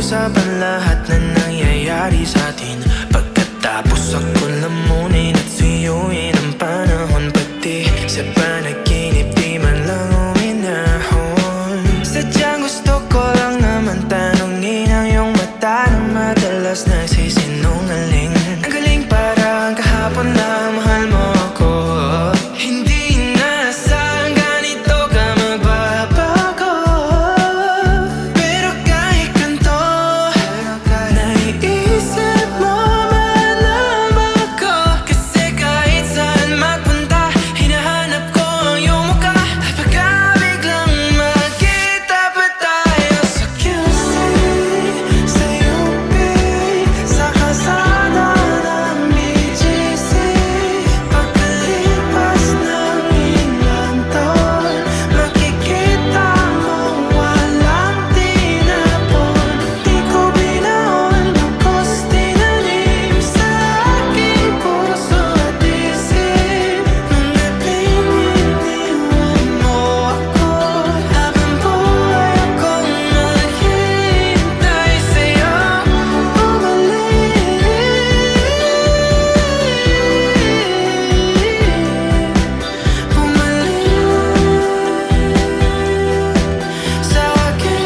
pag-usapan lahat na nangyayari sa atin. Pagkatapos ako lamunin at suyuin ang panahon, pati sa panaginip di man lang uminahon. Sadyang gusto ko lang naman tanungin ang iyong mata na madalas nagsisinungaling. Ang galing parang kahapon lang mahal mo ako. Hindi inaasahan ganito ka magbabago. Pero kahit ganito, naiisip mo man ako. Kasi kahit saan magpunta, hinahanap ko ang iyong mukha. Pagka biglang magkita pa tayo sa QC, sa UP, sa kalsada ng BGC. Pagkalipas ng ilang taon, makikita mo walang tinapon. Di ko binaon, bagkus tinanim sa aking puso at isip. Mga pininiwan mo ako, habang buhay akong naghihintay sa'yo. Bumalik sa akin.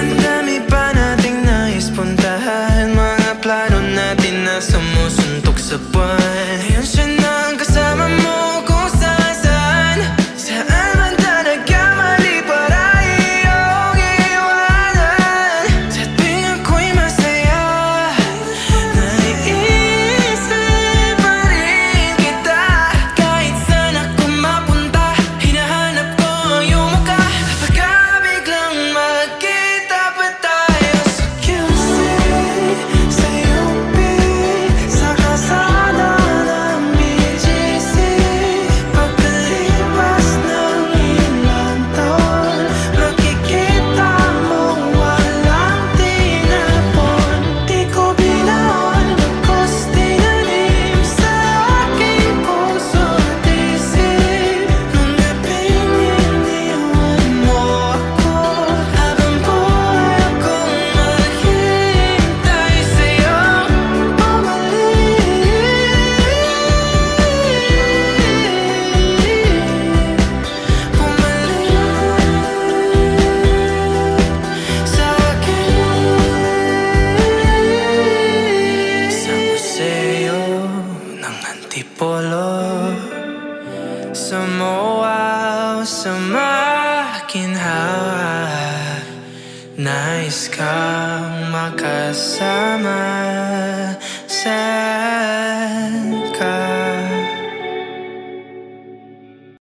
Ang dami pa nating nais puntahan, mga plano natin na sumusuntok sa buwan. Ngayon siya na ang kasama mo kung saan-saan. Saan man talaga mali para iyong iwanan. Sa tuwing ako'y masaya, naiisip pa rin kita. Kahit saan ako mapunta, hinahanap ko ang iyong mukha. Pagka biglang magkita pa tayo sa QC, sa UP, sa kalsada ng BGC. Pagkalipas ng ilang taon, makikita mo walang tinapon. Di ko binaon, bagkus tinanim sa aking puso at isip. Mga pininiwan mo ako, habang buhay akong naghihintay sa'yo. Bumalik sa akin. Sa museo ng Antipolo, sa MOA o sa makinhawa, nais kang makasama sa